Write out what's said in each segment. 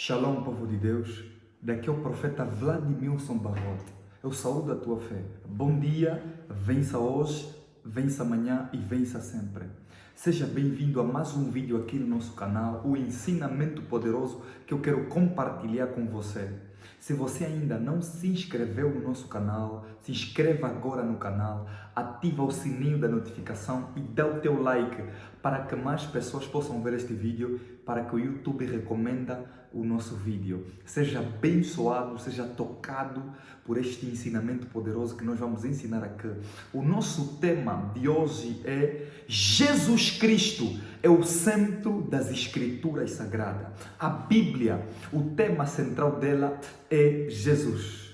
Shalom, povo de Deus. Daqui é o profeta Vladimilson Barrote. Eu saúdo a tua fé. Bom dia, vença hoje, vença amanhã e vença sempre. Seja bem-vindo a mais um vídeo aqui no nosso canal, o ensinamento poderoso que eu quero compartilhar com você. Se você ainda não se inscreveu no nosso canal, se inscreva agora no canal, ativa o sininho da notificação e dá o teu like para que mais pessoas possam ver este vídeo, para que o YouTube recomenda o nosso vídeo. Seja abençoado, seja tocado por este ensinamento poderoso que nós vamos ensinar aqui. O nosso tema de hoje é Jesus Cristo é o centro das Escrituras Sagradas. A Bíblia, o tema central dela é Jesus.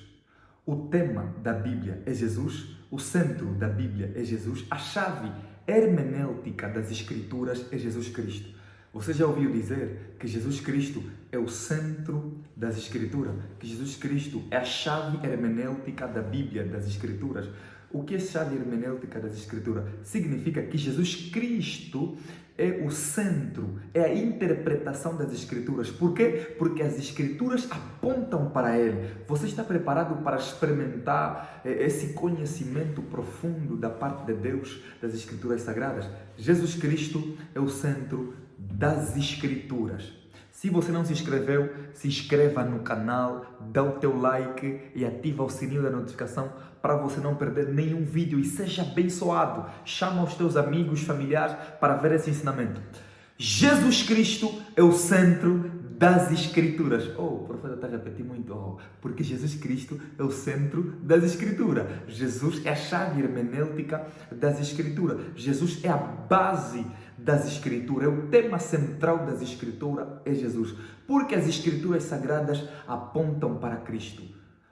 O tema da Bíblia é Jesus, o centro da Bíblia é Jesus, a chave hermenêutica das Escrituras é Jesus Cristo. Você já ouviu dizer que Jesus Cristo é o centro das Escrituras? Que Jesus Cristo é a chave hermenêutica da Bíblia, das Escrituras? O que é chave hermenêutica das Escrituras? Significa que Jesus Cristo é o centro, é a interpretação das Escrituras. Por quê? Porque as Escrituras apontam para Ele. Você está preparado para experimentar esse conhecimento profundo da parte de Deus, das Escrituras Sagradas? Jesus Cristo é o centro das Escrituras. Se você não se inscreveu, se inscreva no canal, dá o teu like e ativa o sininho da notificação para você não perder nenhum vídeo e seja abençoado. Chama os teus amigos, familiares para ver esse ensinamento. Jesus Cristo é o centro das Escrituras. O profeta está a repetir muito, porque Jesus Cristo é o centro das Escrituras. Jesus é a chave hermenêutica das Escrituras. Jesus é a base das Escrituras, é o tema central das Escrituras, é Jesus. Porque as Escrituras Sagradas apontam para Cristo.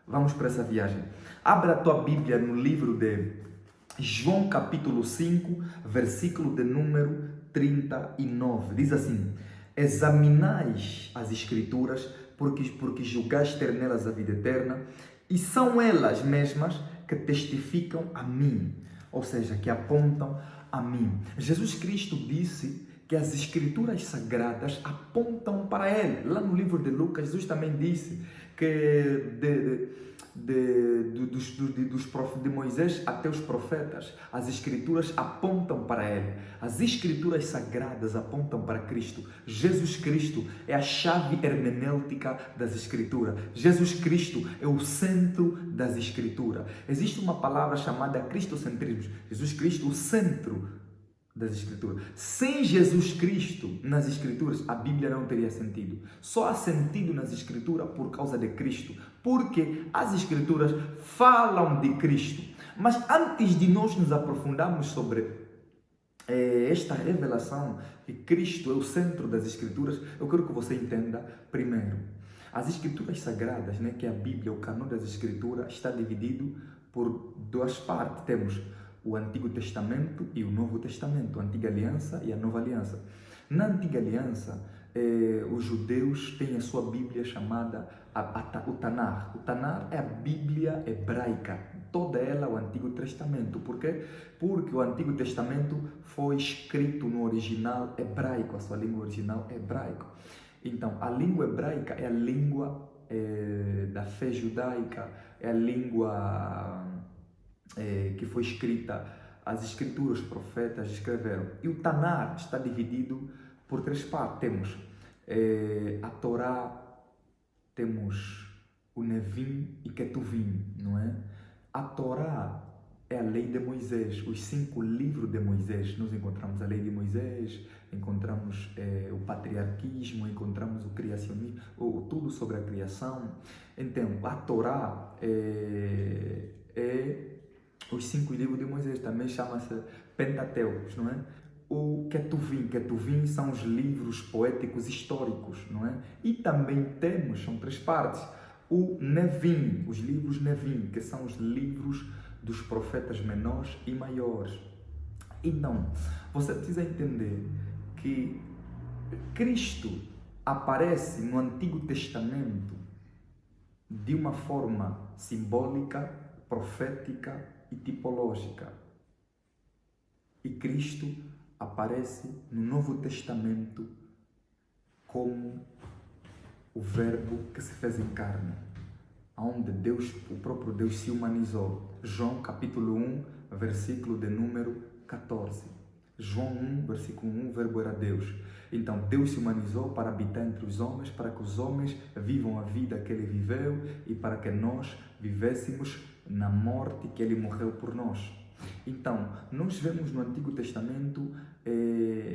Vamos para essa viagem. Abra a tua Bíblia no livro de João capítulo 5, versículo de número 39. Diz assim: examinais as Escrituras, porque julgais ter nelas a vida eterna, e são elas mesmas que testificam a mim, ou seja, que apontam a mim. Jesus Cristo disse que as Escrituras Sagradas apontam para Ele. Lá no livro de Lucas, Jesus também disse que de Moisés até os profetas, as Escrituras apontam para Ele. As Escrituras Sagradas apontam para Cristo. Jesus Cristo é a chave hermenêutica das Escrituras. Jesus Cristo é o centro das Escrituras. Existe uma palavra chamada cristocentrismo. Jesus Cristo, o centro das Escrituras. Sem Jesus Cristo nas Escrituras, a Bíblia não teria sentido. Só há sentido nas Escrituras por causa de Cristo, porque as Escrituras falam de Cristo. Mas antes de nós nos aprofundarmos sobre esta revelação que Cristo é o centro das Escrituras, eu quero que você entenda primeiro. As Escrituras Sagradas, que é a Bíblia, o cânon das Escrituras, está dividido por duas partes. Temos o Antigo Testamento e o Novo Testamento, a Antiga Aliança e a Nova Aliança. Na Antiga Aliança, os judeus têm a sua Bíblia chamada o Tanar. O Tanar é a Bíblia hebraica, toda ela o Antigo Testamento. Por quê? Porque o Antigo Testamento foi escrito no original hebraico, a sua língua original é hebraico. Então, a língua hebraica é a língua da fé judaica, é a língua que foi escrita, as Escrituras, os profetas escreveram. E o Tanar está dividido por três partes. Temos a Torá, temos o Nevim e Ketuvim, não é? A Torá é a lei de Moisés, os 5 livros de Moisés. Nós encontramos a lei de Moisés, encontramos o patriarquismo, encontramos o criacionismo, tudo sobre a criação. Então, a Torá é os 5 livros de Moisés, também chama-se Pentateuco, não é? O Ketuvim são os livros poéticos históricos, não é? E também temos, são 3 partes, o Nevim, os livros Nevim, que são os livros dos profetas menores e maiores. Então, você precisa entender que Cristo aparece no Antigo Testamento de uma forma simbólica, profética e tipológica. E Cristo aparece no Novo Testamento como o verbo que se fez em carne, onde Deus, o próprio Deus se humanizou. João capítulo 1, versículo de número 14. João 1, versículo 1, o verbo era Deus. Então Deus se humanizou para habitar entre os homens, para que os homens vivam a vida que Ele viveu e para que nós vivêssemos na morte que Ele morreu por nós. Então, nós vemos no Antigo Testamento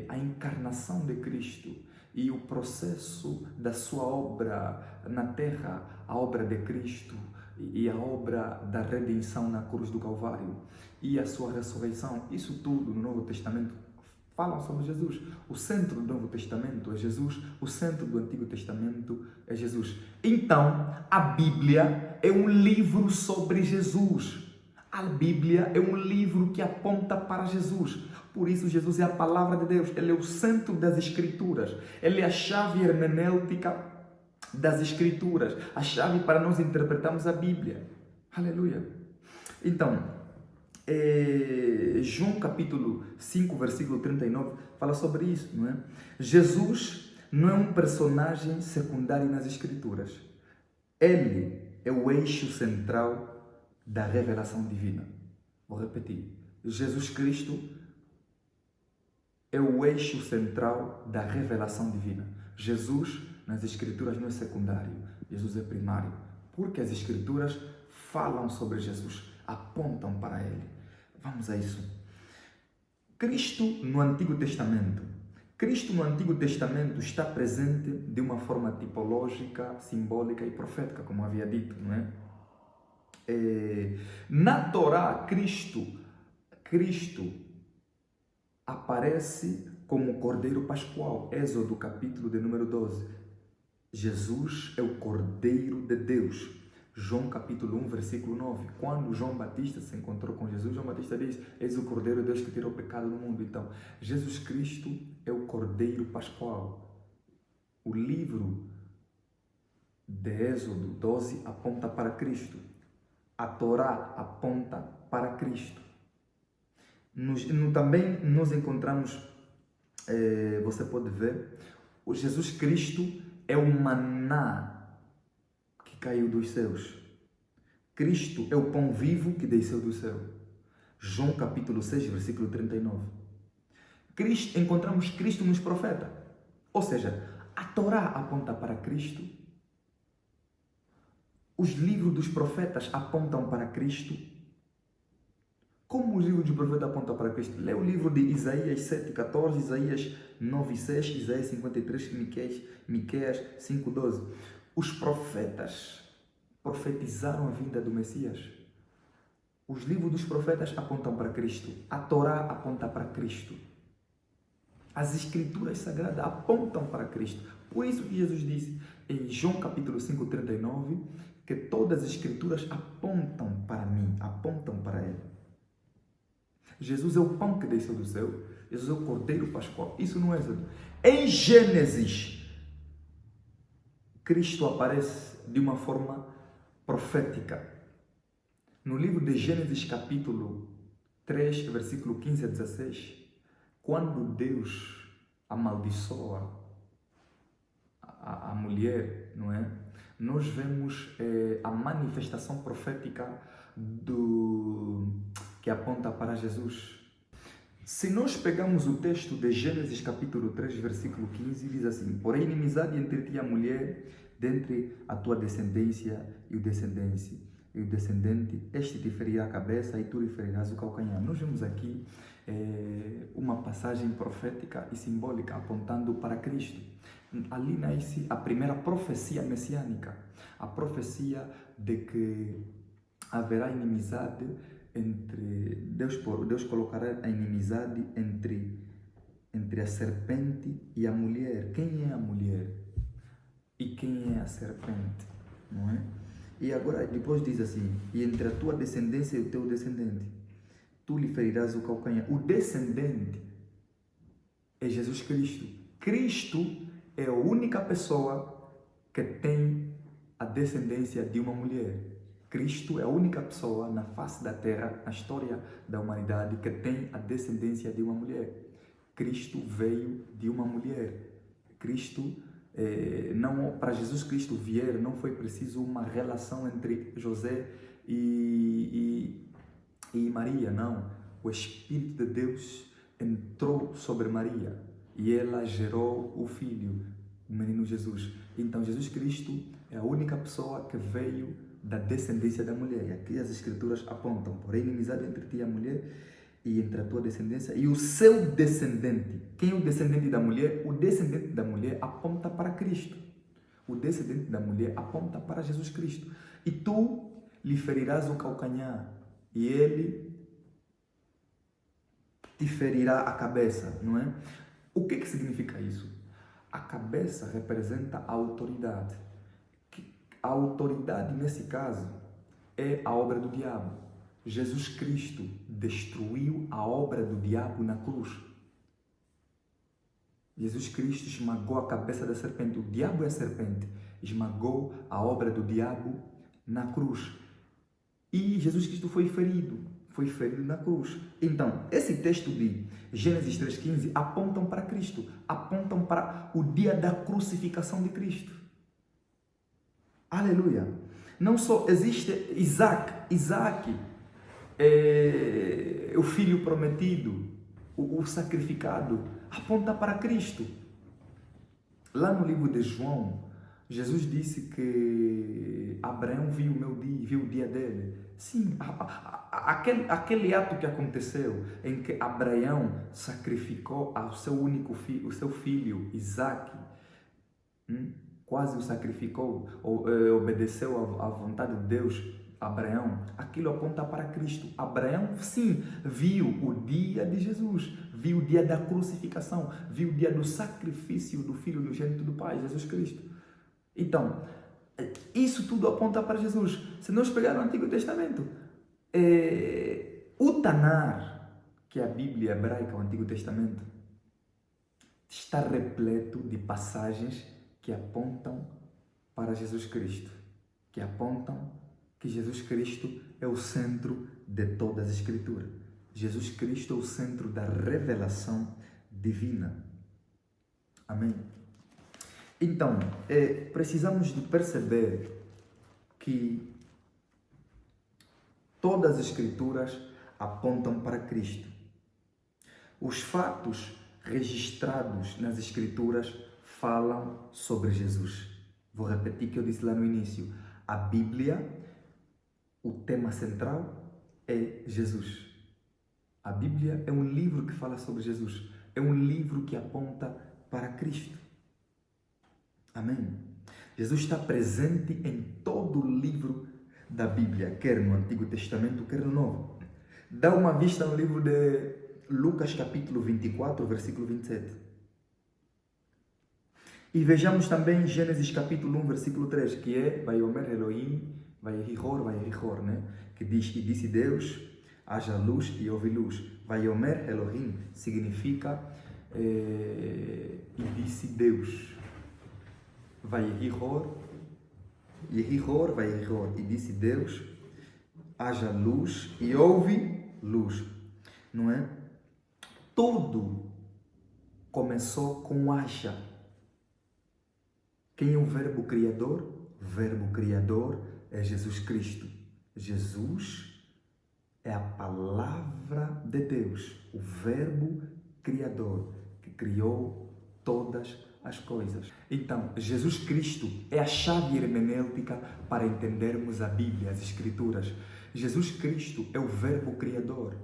a encarnação de Cristo e o processo da sua obra na terra, a obra de Cristo e a obra da redenção na cruz do Calvário e a sua ressurreição. Isso tudo no Novo Testamento falam sobre Jesus. O centro do Novo Testamento é Jesus, o centro do Antigo Testamento é Jesus. Então, a Bíblia é um livro sobre Jesus. A Bíblia é um livro que aponta para Jesus. Por isso, Jesus é a palavra de Deus. Ele é o centro das Escrituras. Ele é a chave hermenêutica das Escrituras. A chave para nós interpretarmos a Bíblia. Aleluia. Então, João capítulo 5, versículo 39, fala sobre isso, não é? Jesus não é um personagem secundário nas Escrituras. Ele é o eixo central da revelação divina. Vou repetir. Jesus Cristo é o eixo central da revelação divina. Jesus, nas Escrituras, não é secundário. Jesus é primário. Porque as Escrituras falam sobre Jesus, apontam para Ele. Vamos a isso. Cristo no Antigo Testamento. Cristo no Antigo Testamento está presente de uma forma tipológica, simbólica e profética, como havia dito, não é? Na Torá, Cristo aparece como Cordeiro Pascual. Êxodo capítulo de número 12. Jesus é o Cordeiro de Deus. João capítulo 1, versículo 9. Quando João Batista se encontrou com Jesus, João Batista diz: eis o Cordeiro de Deus que tirou o pecado do mundo. Então, Jesus Cristo é o Cordeiro Pascual. O livro de Êxodo 12 aponta para Cristo. A Torá aponta para Cristo. Também nós encontramos, você pode ver, o Jesus Cristo é o maná que caiu dos céus. Cristo é o pão vivo que desceu do céu. João capítulo 6, versículo 39. Encontramos Cristo nos profetas. Ou seja, a Torá aponta para Cristo. Os livros dos profetas apontam para Cristo. Como os livros dos profetas apontam para Cristo? Lê o livro de Isaías 7,14, Isaías 9,6, Isaías 53, Miqueias 5,12. Os profetas profetizaram a vinda do Messias. Os livros dos profetas apontam para Cristo. A Torá aponta para Cristo. As Escrituras Sagradas apontam para Cristo. Por isso que Jesus disse em João capítulo 5, 39, que todas as Escrituras apontam para mim, apontam para Ele. Jesus é o pão que desceu do céu. Jesus é o Cordeiro Pascual. Isso não é Êxodo. Em Gênesis, Cristo aparece de uma forma profética. No livro de Gênesis capítulo 3, versículo 15 a 16, quando Deus amaldiçoa a mulher, não é? Nós vemos a manifestação profética que aponta para Jesus. Se nós pegamos o texto de Gênesis capítulo 3, versículo 15, diz assim: porém, inimizade entre ti e a mulher, dentre a tua descendência e o descendente, este te ferirá a cabeça e tu lhe ferirás o calcanhar. Nós vemos aqui uma passagem profética e simbólica apontando para Cristo. Ali nasce a primeira profecia messiânica, a profecia de que haverá inimizade entre Deus colocará a inimizade entre a serpente e a mulher. Quem é a mulher e quem é a serpente, não é? E agora depois diz assim: e entre a tua descendência e o teu descendente, tu lhe ferirás o calcanhar. O descendente é Jesus Cristo. Cristo é a única pessoa que tem a descendência de uma mulher. Cristo é a única pessoa na face da terra, na história da humanidade, que tem a descendência de uma mulher. Cristo veio de uma mulher. Cristo Não, para Jesus Cristo vier, não foi preciso uma relação entre José e Maria, não. O Espírito de Deus entrou sobre Maria e ela gerou o Filho, o menino Jesus. Então, Jesus Cristo é a única pessoa que veio da descendência da mulher. E aqui as Escrituras apontam, porém, inimizade entre ti e a mulher e entre a tua descendência e o seu descendente. Quem é o descendente da mulher? O descendente da mulher aponta para Cristo. O descendente da mulher aponta para Jesus Cristo. E tu lhe ferirás o calcanhar e ele te ferirá a cabeça, não é? O que significa isso? A cabeça representa a autoridade. A autoridade, nesse caso, é a obra do diabo. Jesus Cristo destruiu a obra do diabo na cruz. Jesus Cristo esmagou a cabeça da serpente. O diabo é a serpente. Esmagou a obra do diabo na cruz. E Jesus Cristo foi ferido na cruz. Então, esse texto de Gênesis 3,15 apontam para Cristo, apontam para o dia da crucificação de Cristo. Aleluia! Não só existe Isaac é o filho prometido, o sacrificado, aponta para Cristo. Lá no livro de João, Jesus disse que Abraão viu o dia dele. Sim, aquele ato que aconteceu em que Abraão sacrificou o seu filho, Isaac, quase o sacrificou, obedeceu à vontade de Deus, Abraão, aquilo aponta para Cristo. Abraão, sim, viu o dia de Jesus, viu o dia da crucificação, viu o dia do sacrifício do Filho unigênito do Pai, Jesus Cristo. Então, isso tudo aponta para Jesus. Se nós pegarmos o Antigo Testamento, o Tanar, que é a Bíblia hebraica, o Antigo Testamento, está repleto de passagens que apontam para Jesus Cristo, que apontam que Jesus Cristo é o centro de todas as Escrituras. Jesus Cristo é o centro da revelação divina. Amém? Então, precisamos de perceber que todas as Escrituras apontam para Cristo. Os fatos registrados nas Escrituras falam sobre Jesus. Vou repetir o que eu disse lá no início. A Bíblia, o tema central é Jesus. A Bíblia é um livro que fala sobre Jesus. É um livro que aponta para Cristo. Amém? Jesus está presente em todo o livro da Bíblia, quer no Antigo Testamento, quer no Novo. Dá uma vista no livro de Lucas capítulo 24, versículo 27. E vejamos também Gênesis capítulo 1, versículo 3, que é Vaiomer Elohim, Vaierihor, né? Que diz, e disse Deus, haja luz e houve luz. Vaiomer Elohim significa e disse Deus. Vaierihor, e disse Deus, haja luz e houve luz. Não é? Tudo começou com haja. Quem é o verbo criador? O verbo criador é Jesus Cristo. Jesus é a palavra de Deus, o verbo criador que criou todas as coisas. Então, Jesus Cristo é a chave hermenêutica para entendermos a Bíblia, as Escrituras. Jesus Cristo é o verbo criador.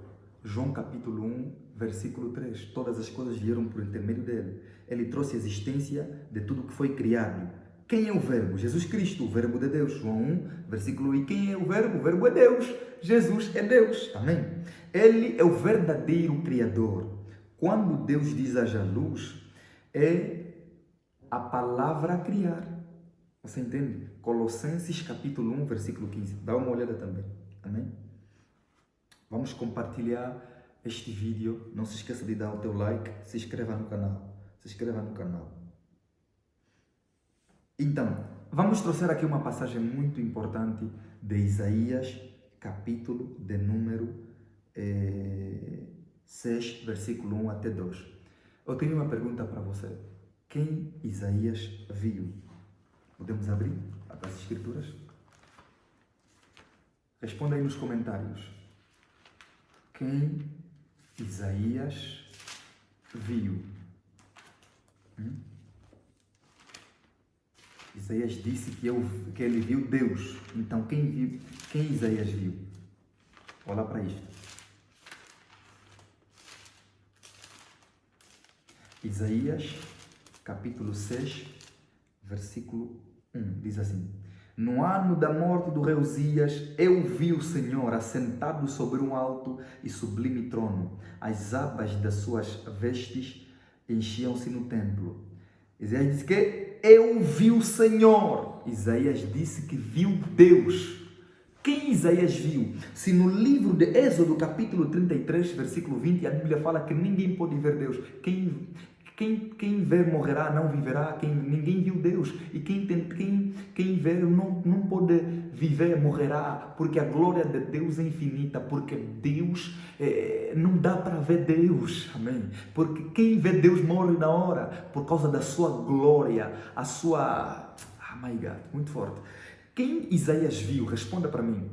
João capítulo 1, versículo 3. Todas as coisas vieram por intermédio dele. Ele trouxe a existência de tudo que foi criado. Quem é o verbo? Jesus Cristo, o verbo de Deus. João 1, versículo 1. E quem é o verbo? O verbo é Deus. Jesus é Deus. Amém? Ele é o verdadeiro criador. Quando Deus diz haja luz, é a palavra a criar. Você entende? Colossenses capítulo 1, versículo 15. Dá uma olhada também. Amém? Vamos compartilhar este vídeo. Não se esqueça de dar o teu like. Se inscreva no canal. Então, vamos trouxer aqui uma passagem muito importante de Isaías, capítulo de número 6, versículo 1 até 2. Eu tenho uma pergunta para você. quem Isaías viu. Podemos abrir as escrituras? Responda aí nos comentários. Quem Isaías viu? Isaías disse que ele viu Deus. Então, quem Isaías viu? Olha para isto. Isaías, capítulo 6, versículo 1, diz assim: No ano da morte do rei Uzias, eu vi o Senhor assentado sobre um alto e sublime trono. As abas das suas vestes enchiam-se no templo. Isaías disse que eu vi o Senhor. Isaías disse que viu Deus. Quem Isaías viu? Se no livro de Êxodo, capítulo 33, versículo 20, a Bíblia fala que ninguém pode ver Deus. Quem ver morrerá, não viverá. Ninguém viu Deus. E quem ver não pode viver, morrerá. Porque a glória de Deus é infinita. Porque Deus, não dá para ver Deus. Amém? Porque quem vê Deus morre na hora. Por causa da sua glória. A sua... Oh my God, muito forte. Quem Isaías viu? Responda para mim.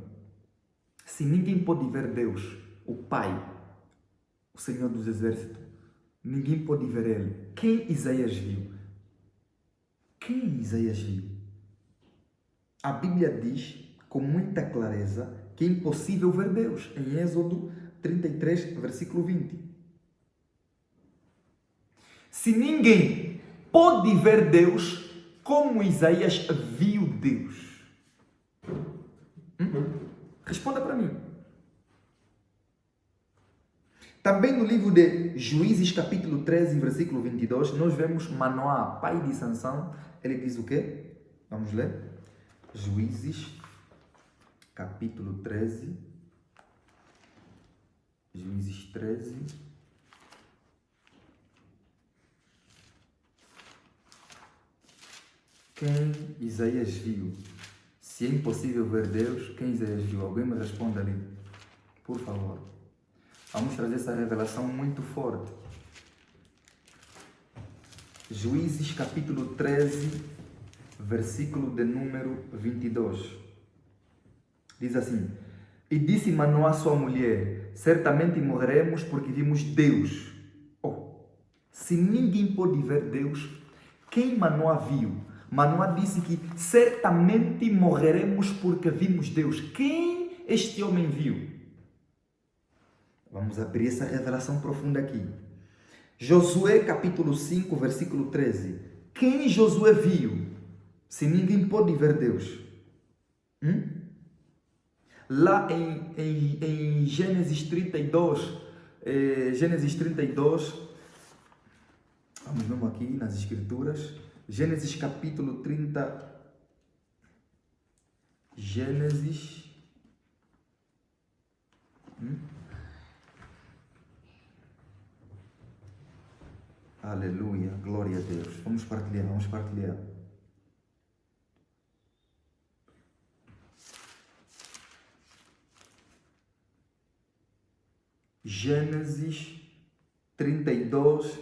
Se ninguém pode ver Deus, o Pai, o Senhor dos Exércitos, ninguém pode ver Ele. Quem Isaías viu? Quem Isaías viu? A Bíblia diz com muita clareza que é impossível ver Deus. Em Êxodo 33, versículo 20. Se ninguém pode ver Deus, como Isaías viu Deus? Responda para mim. Também no livro de Juízes, capítulo 13, versículo 22, nós vemos Manoá, pai de Sansão. Ele diz o quê? Vamos ler. Juízes, capítulo 13. Juízes 13. Quem Isaías viu? Se é impossível ver Deus, quem Isaías viu? Alguém me responda ali, por favor. Vamos trazer essa revelação muito forte. Juízes capítulo 13, versículo de número 22. Diz assim: E disse Manoá à sua mulher: Certamente morreremos porque vimos Deus. Se ninguém pode ver Deus, quem Manoá viu? Manoá disse que certamente morreremos porque vimos Deus. Quem este homem viu? Vamos abrir essa revelação profunda aqui. Josué capítulo 5, versículo 13. Quem Josué viu? Se ninguém pode ver Deus. Lá em Gênesis 32, vamos ver aqui nas escrituras. Gênesis capítulo 30. Gênesis. Aleluia, glória a Deus. Vamos partilhar. Gênesis 32,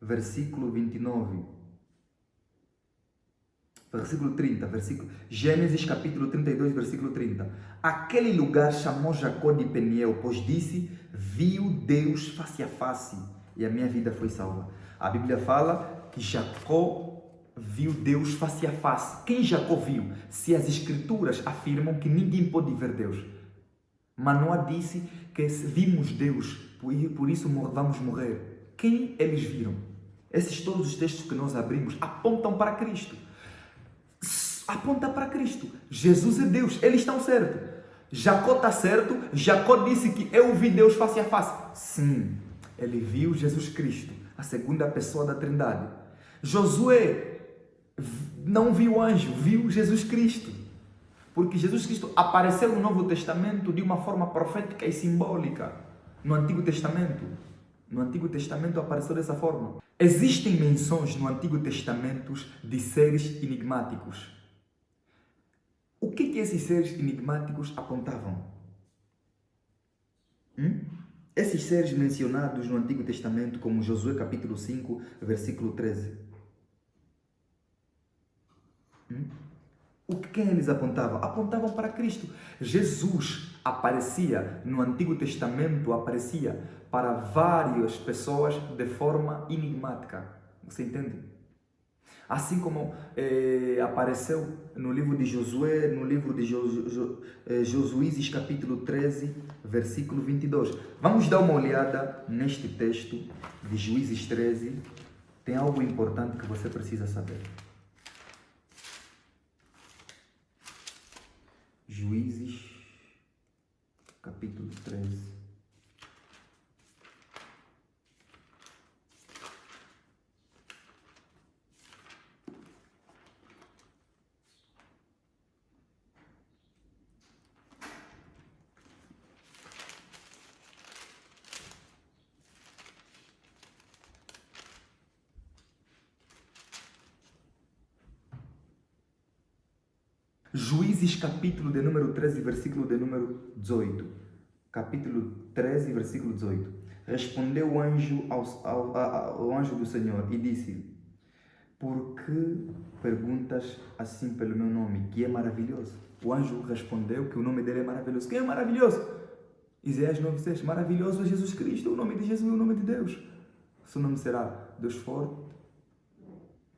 versículo 29. Versículo 30, Gênesis capítulo 32, versículo 30. Aquele lugar chamou Jacó de Peniel, pois disse: viu Deus face a face e a minha vida foi salva. A Bíblia fala que Jacó viu Deus face a face. Quem Jacó viu? Se as escrituras afirmam que ninguém pode ver Deus. Manoá disse que vimos Deus, por isso vamos morrer. Quem eles viram? Todos os textos que nós abrimos apontam para Cristo. Aponta para Cristo. Jesus é Deus, eles estão certos. Jacó está certo. Jacó disse que eu vi Deus face a face. Sim, ele viu Jesus Cristo, a segunda pessoa da Trindade. Josué não viu anjo, viu Jesus Cristo. Porque Jesus Cristo apareceu no Novo Testamento de uma forma profética e simbólica. No Antigo Testamento apareceu dessa forma. Existem menções no Antigo Testamento de seres enigmáticos. O que esses seres enigmáticos apontavam? Esses seres mencionados no Antigo Testamento, como Josué capítulo 5, versículo 13. O que quem eles apontavam? Apontavam para Cristo. Jesus aparecia no Antigo Testamento, aparecia para várias pessoas de forma enigmática. Você entende? Assim como apareceu no livro de Josué, no livro de Josuízes capítulo 13, versículo 22. Vamos dar uma olhada neste texto de Juízes 13. Tem algo importante que você precisa saber. Juízes capítulo 13. Juízes capítulo de número 13, versículo de número 18. Capítulo 13, versículo 18. Respondeu o anjo ao anjo do Senhor e disse: por que perguntas assim pelo meu nome, que é maravilhoso? O anjo respondeu que o nome dele é maravilhoso. Quem é maravilhoso? Isaías 9:6. Maravilhoso é Jesus Cristo, o nome de Jesus é o nome de Deus. Seu nome será Deus forte,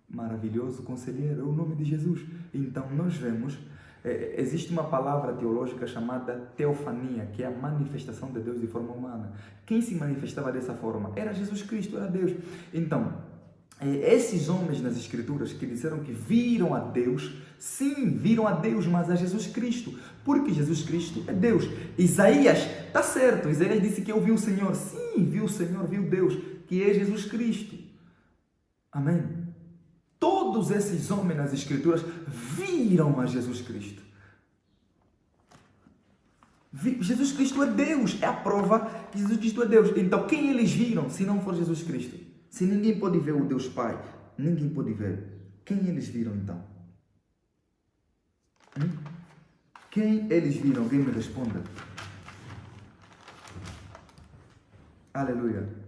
maravilhoso, conselheiro, é o nome de Jesus. Então nós vemos, existe uma palavra teológica chamada teofania, que é a manifestação de Deus de forma humana. Quem se manifestava dessa forma? Era Jesus Cristo, era Deus. Então, esses homens nas Escrituras que disseram que viram a Deus, sim, viram a Deus, mas a Jesus Cristo, porque Jesus Cristo é Deus. Isaías, está certo, Isaías disse que eu vi o Senhor, sim, viu o Senhor, viu Deus, que é Jesus Cristo. Amém? Todos esses homens nas Escrituras viram a Jesus Cristo. Jesus Cristo é Deus, é a prova que Jesus Cristo é Deus. Então, quem eles viram se não for Jesus Cristo? Se ninguém pode ver o Deus Pai, ninguém pode ver. Quem eles viram então? Quem eles viram? Alguém me responda. Aleluia.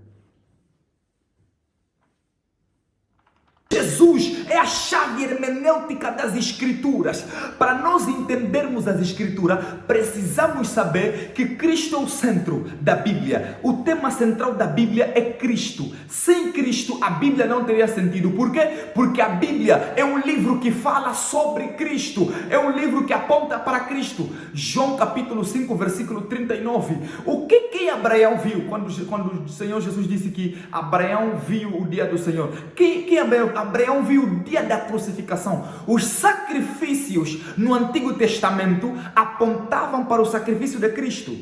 Jesus é a chave hermenêutica das Escrituras. Para nós entendermos as Escrituras, precisamos saber que Cristo é o centro da Bíblia. O tema central da Bíblia é Cristo. Sem Cristo, a Bíblia não teria sentido. Por quê? Porque a Bíblia é um livro que fala sobre Cristo. É um livro que aponta para Cristo. João capítulo 5, versículo 39. O que Abraão viu quando o Senhor Jesus disse que Abraão viu o dia do Senhor? Que Abraão viu o dia da crucificação. Os sacrifícios no Antigo Testamento apontavam para o sacrifício de Cristo.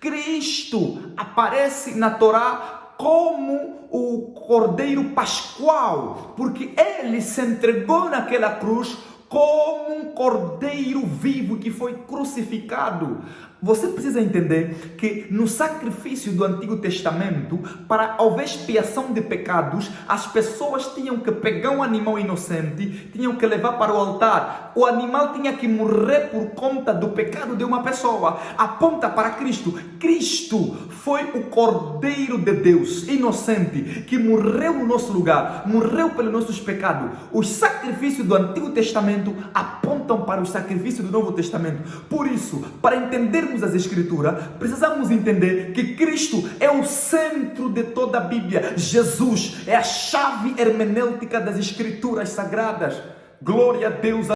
Cristo aparece na Torá como o Cordeiro Pascual, porque ele se entregou naquela cruz como um cordeiro vivo que foi crucificado. Você precisa entender que no sacrifício do Antigo Testamento, para haver expiação de pecados, as pessoas tinham que pegar um animal inocente, tinham que levar para o altar. O animal tinha que morrer por conta do pecado de uma pessoa. Aponta para Cristo. Cristo foi o Cordeiro de Deus, inocente, que morreu no nosso lugar, morreu pelos nossos pecados. Os sacrifícios do Antigo Testamento apontam para o sacrifício do Novo Testamento. Por isso, para entendermos as Escrituras, precisamos entender que Cristo é o centro de toda a Bíblia. Jesus é a chave hermenêutica das Escrituras Sagradas. Glória a Deus.